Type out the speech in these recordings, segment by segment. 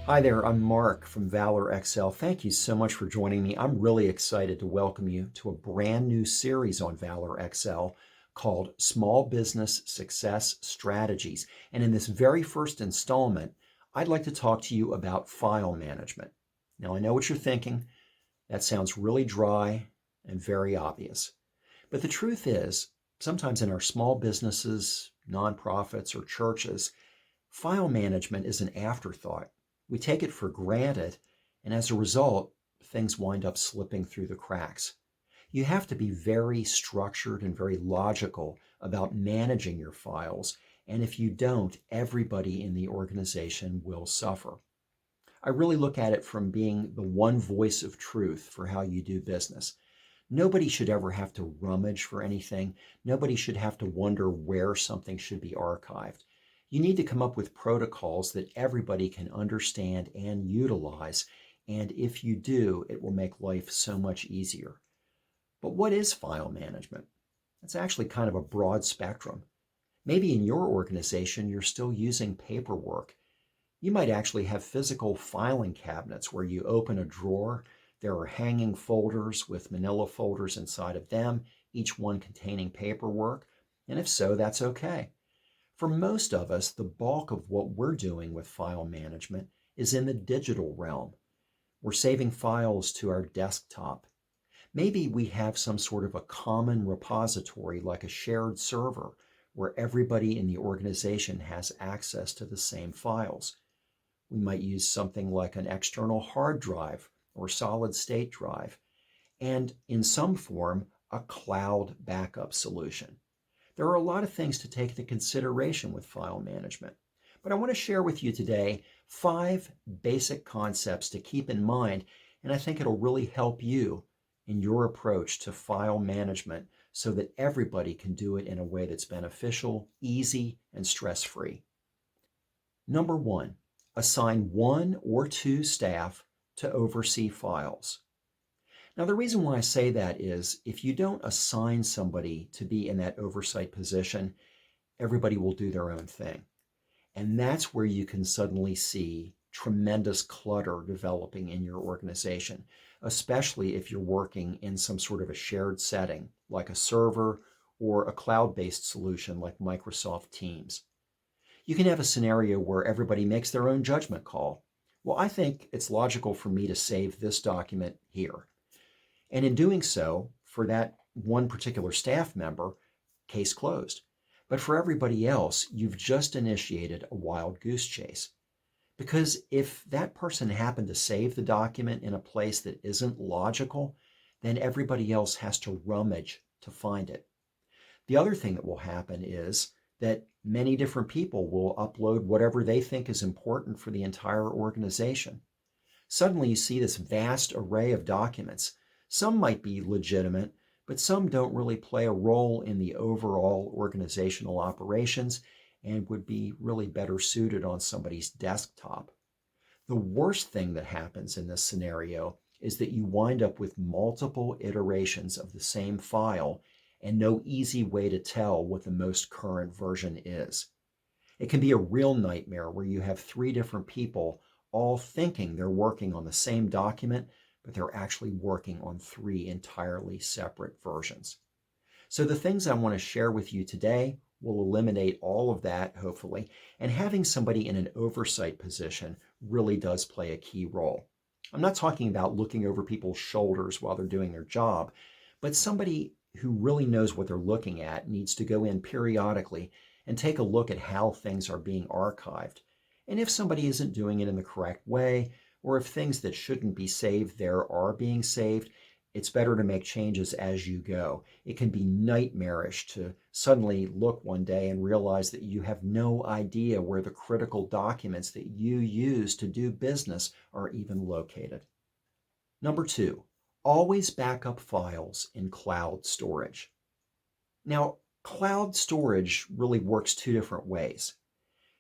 Hi there, I'm Mark from Valor XL. Thank you so much for joining me. I'm really excited to welcome you to a brand new series on Valor XL called Small Business Success Strategies. And in this very first installment, I'd like to talk to you about file management. Now, I know what you're thinking. That sounds really dry and very obvious. But the truth is, sometimes in our small businesses, nonprofits, or churches, file management is an afterthought. We take it for granted, and as a result, things wind up slipping through the cracks. You have to be very structured and very logical about managing your files, and if you don't, everybody in the organization will suffer. I really look at it from being the one voice of truth for how you do business. Nobody should ever have to rummage for anything. Nobody should have to wonder where something should be archived. You need to come up with protocols that everybody can understand and utilize. And if you do, it will make life so much easier. But what is file management? It's actually kind of a broad spectrum. Maybe in your organization, you're still using paperwork. You might actually have physical filing cabinets where you open a drawer. There are hanging folders with manila folders inside of them, each one containing paperwork. And if so, that's okay. For most of us, the bulk of what we're doing with file management is in the digital realm. We're saving files to our desktop. Maybe we have some sort of a common repository like a shared server where everybody in the organization has access to the same files. We might use something like an external hard drive or solid state drive, and in some form, a cloud backup solution. There are a lot of things to take into consideration with file management, but I want to share with you today 5 basic concepts to keep in mind, and I think it'll really help you in your approach to file management so that everybody can do it in a way that's beneficial, easy, and stress-free. Number 1, assign 1 or 2 staff to oversee files. Now, the reason why I say that is if you don't assign somebody to be in that oversight position, everybody will do their own thing. And that's where you can suddenly see tremendous clutter developing in your organization, especially if you're working in some sort of a shared setting, like a server or a cloud-based solution like Microsoft Teams. You can have a scenario where everybody makes their own judgment call. Well, I think it's logical for me to save this document here. And in doing so, for that one particular staff member, case closed. But for everybody else, you've just initiated a wild goose chase. Because if that person happened to save the document in a place that isn't logical, then everybody else has to rummage to find it. The other thing that will happen is that many different people will upload whatever they think is important for the entire organization. Suddenly you see this vast array of documents. Some might be legitimate, but some don't really play a role in the overall organizational operations and would be really better suited on somebody's desktop. The worst thing that happens in this scenario is that you wind up with multiple iterations of the same file and no easy way to tell what the most current version is. It can be a real nightmare where you have 3 different people all thinking they're working on the same document, but they're actually working on 3 entirely separate versions. So the things I want to share with you today will eliminate all of that, hopefully, and having somebody in an oversight position really does play a key role. I'm not talking about looking over people's shoulders while they're doing their job, but somebody who really knows what they're looking at needs to go in periodically and take a look at how things are being archived. And if somebody isn't doing it in the correct way, or if things that shouldn't be saved there are being saved, it's better to make changes as you go. It can be nightmarish to suddenly look one day and realize that you have no idea where the critical documents that you use to do business are even located. Number 2, always back up files in cloud storage. Now, cloud storage really works 2 different ways.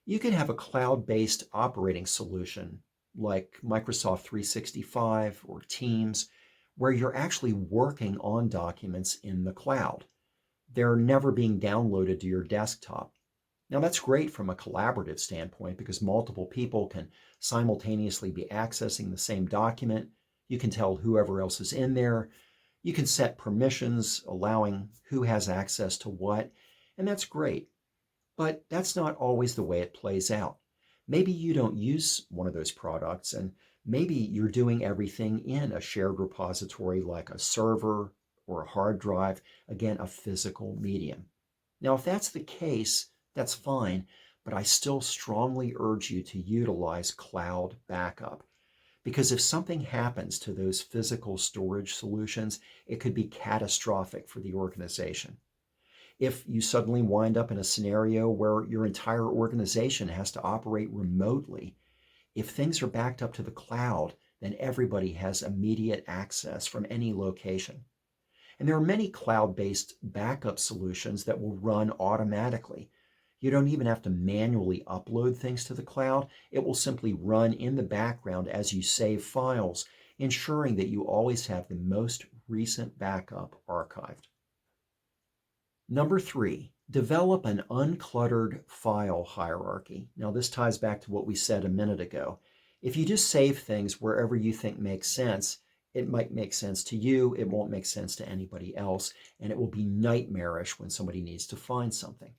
You can have a cloud-based operating solution like Microsoft 365 or Teams, where you're actually working on documents in the cloud. They're never being downloaded to your desktop. Now, that's great from a collaborative standpoint because multiple people can simultaneously be accessing the same document. You can tell whoever else is in there. You can set permissions, allowing who has access to what, and that's great. But that's not always the way it plays out. Maybe you don't use one of those products, and maybe you're doing everything in a shared repository like a server or a hard drive, again, a physical medium. Now, if that's the case, that's fine, but I still strongly urge you to utilize cloud backup. Because if something happens to those physical storage solutions, it could be catastrophic for the organization. If you suddenly wind up in a scenario where your entire organization has to operate remotely, if things are backed up to the cloud, then everybody has immediate access from any location. And there are many cloud-based backup solutions that will run automatically. You don't even have to manually upload things to the cloud. It will simply run in the background as you save files, ensuring that you always have the most recent backup archived. Number 3, develop an uncluttered file hierarchy. Now, this ties back to what we said a minute ago. If you just save things wherever you think makes sense, it might make sense to you, it won't make sense to anybody else, and it will be nightmarish when somebody needs to find something.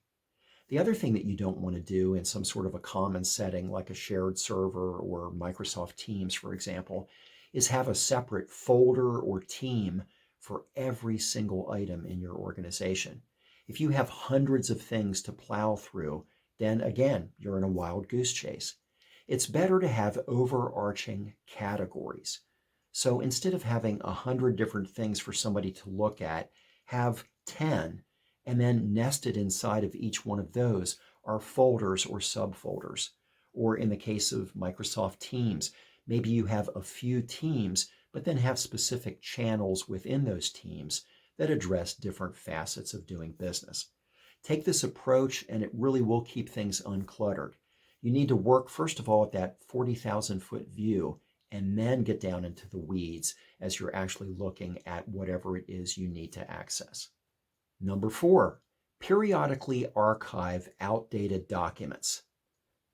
The other thing that you don't want to do in some sort of a common setting like a shared server or Microsoft Teams, for example, is have a separate folder or team for every single item in your organization. If you have hundreds of things to plow through, then again, you're in a wild goose chase. It's better to have overarching categories. So instead of having 100 different things for somebody to look at, have 10, and then nested inside of each one of those are folders or subfolders. Or in the case of Microsoft Teams, maybe you have a few teams, but then have specific channels within those teams that address different facets of doing business. Take this approach and it really will keep things uncluttered. You need to work, first of all, at that 40,000-foot view and then get down into the weeds as you're actually looking at whatever it is you need to access. Number 4, periodically archive outdated documents.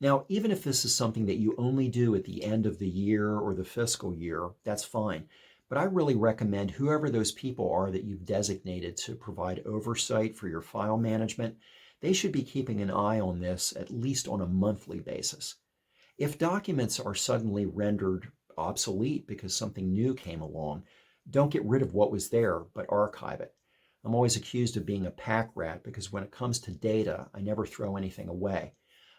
Now, even if this is something that you only do at the end of the year or the fiscal year, that's fine. But I really recommend whoever those people are that you've designated to provide oversight for your file management, they should be keeping an eye on this at least on a monthly basis. If documents are suddenly rendered obsolete because something new came along, don't get rid of what was there, but archive it. I'm always accused of being a pack rat because when it comes to data, I never throw anything away.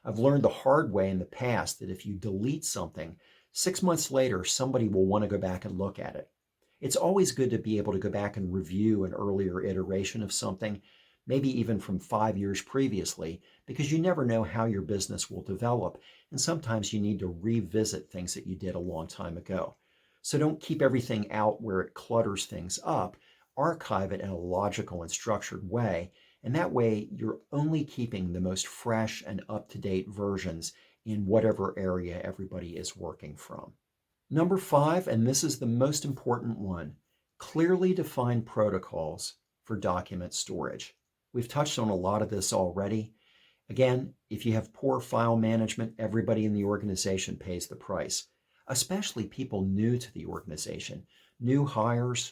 I've learned the hard way in the past that if you delete something, 6 months later, somebody will want to go back and look at it. It's always good to be able to go back and review an earlier iteration of something, maybe even from 5 years previously, because you never know how your business will develop, and sometimes you need to revisit things that you did a long time ago. So don't keep everything out where it clutters things up. Archive it in a logical and structured way, and that way you're only keeping the most fresh and up-to-date versions in whatever area everybody is working from. Number 5, and this is the most important one, clearly define protocols for document storage. We've touched on a lot of this already. Again, if you have poor file management, everybody in the organization pays the price, especially people new to the organization. New hires,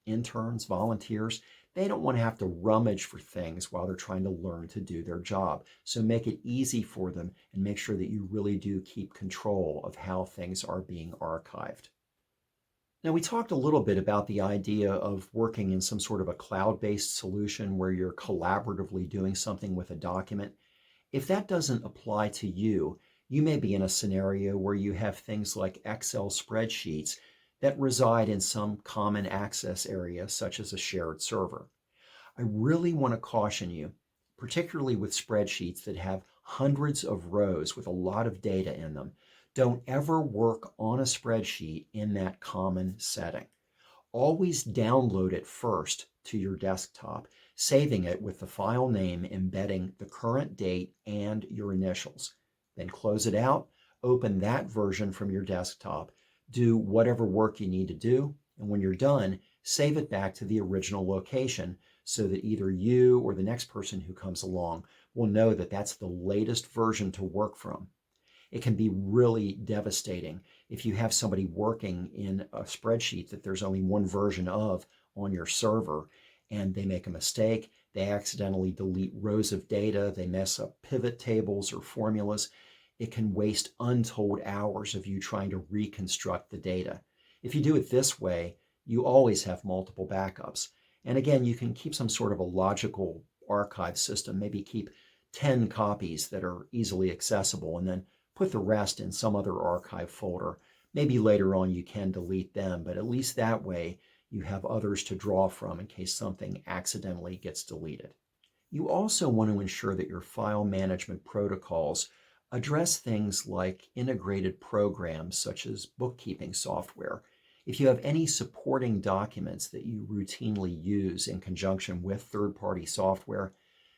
interns, volunteers, they don't want to have to rummage for things while they're trying to learn to do their job. So make it easy for them and make sure that you really do keep control of how things are being archived. Now, we talked a little bit about the idea of working in some sort of a cloud-based solution where you're collaboratively doing something with a document. If that doesn't apply to you, you may be in a scenario where you have things like Excel spreadsheets that reside in some common access area, such as a shared server. I really want to caution you, particularly with spreadsheets that have hundreds of rows with a lot of data in them, don't ever work on a spreadsheet in that common setting. Always download it first to your desktop, saving it with the file name embedding the current date and your initials. Then close it out, open that version from your desktop, do whatever work you need to do, and when you're done, save it back to the original location so that either you or the next person who comes along will know that that's the latest version to work from. It can be really devastating if you have somebody working in a spreadsheet that there's only one version of on your server and they make a mistake, they accidentally delete rows of data, they mess up pivot tables or formulas. It can waste untold hours of you trying to reconstruct the data. If you do it this way, you always have multiple backups. And again, you can keep some sort of a logical archive system, maybe keep 10 copies that are easily accessible and then put the rest in some other archive folder. Maybe later on you can delete them, but at least that way you have others to draw from in case something accidentally gets deleted. You also want to ensure that your file management protocols address things like integrated programs such as bookkeeping software. If you have any supporting documents that you routinely use in conjunction with third-party software,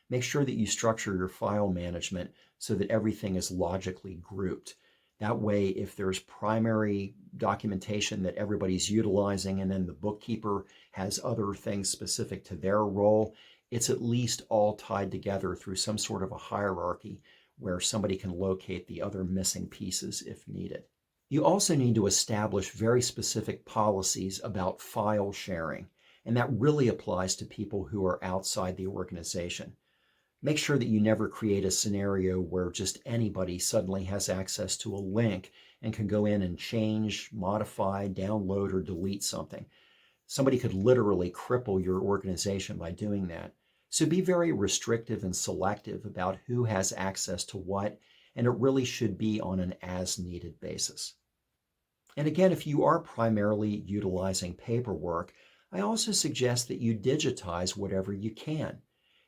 make sure that you structure your file management so that everything is logically grouped. That way, if there's primary documentation that everybody's utilizing and then the bookkeeper has other things specific to their role, it's at least all tied together through some sort of a hierarchy where somebody can locate the other missing pieces if needed. You also need to establish very specific policies about file sharing, and that really applies to people who are outside the organization. Make sure that you never create a scenario where just anybody suddenly has access to a link and can go in and change, modify, download, or delete something. Somebody could literally cripple your organization by doing that. So be very restrictive and selective about who has access to what, and it really should be on an as-needed basis. And again, if you are primarily utilizing paperwork, I also suggest that you digitize whatever you can.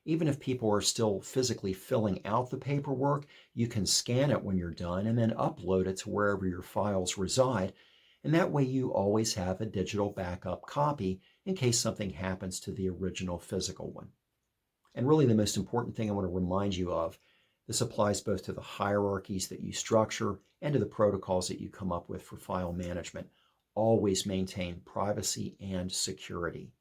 Even if people are still physically filling out the paperwork, you can scan it when you're done and then upload it to wherever your files reside. And that way you always have a digital backup copy in case something happens to the original physical one. And really the most important thing I want to remind you of, this applies both to the hierarchies that you structure and to the protocols that you come up with for file management. Always maintain privacy and security.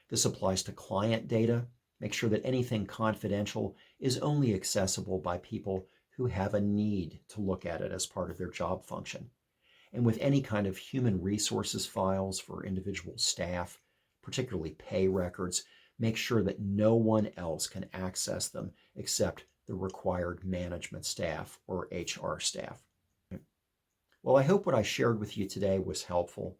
This applies to client data. Make sure that anything confidential is only accessible by people who have a need to look at it as part of their job function. And with any kind of human resources files for individual staff, particularly pay records, make sure that no one else can access them except the required management staff or HR staff. Well, I hope what I shared with you today was helpful.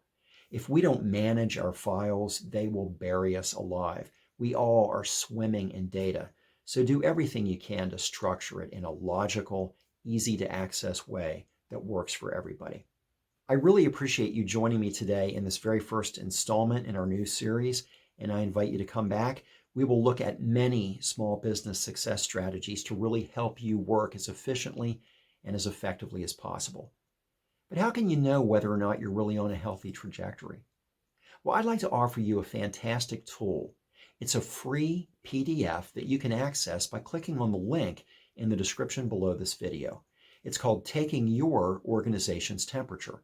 If we don't manage our files, they will bury us alive. We all are swimming in data, so do everything you can to structure it in a logical, easy to access way that works for everybody. I really appreciate you joining me today in this very first installment in our new series, and I invite you to come back. We will look at many small business success strategies to really help you work as efficiently and as effectively as possible. But how can you know whether or not you're really on a healthy trajectory? Well, I'd like to offer you a fantastic tool. It's a free PDF that you can access by clicking on the link in the description below this video. It's called Taking Your Organization's Temperature.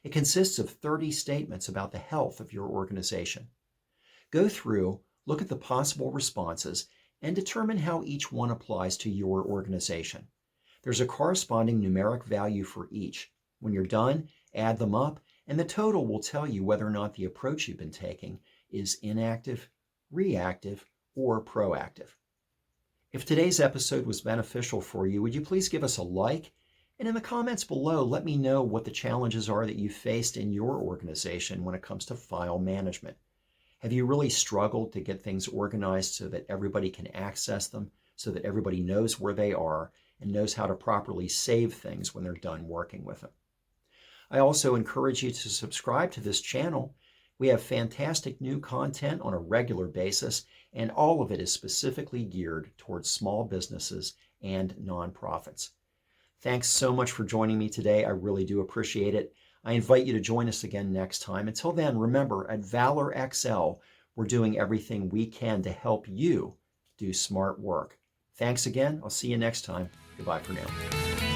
It consists of 30 statements about the health of your organization. Go through, look at the possible responses, and determine how each one applies to your organization. There's a corresponding numeric value for each. When you're done, add them up, and the total will tell you whether or not the approach you've been taking is inactive, reactive, or proactive. If today's episode was beneficial for you, would you please give us a like? And in the comments below, let me know what the challenges are that you faced in your organization when it comes to file management. Have you really struggled to get things organized so that everybody can access them, so that everybody knows where they are and knows how to properly save things when they're done working with them? I also encourage you to subscribe to this channel. We have fantastic new content on a regular basis, and all of it is specifically geared towards small businesses and nonprofits. Thanks so much for joining me today. I really do appreciate it. I invite you to join us again next time. Until then, remember, at Valor XL, we're doing everything we can to help you do smart work. Thanks again. I'll see you next time. Goodbye for now.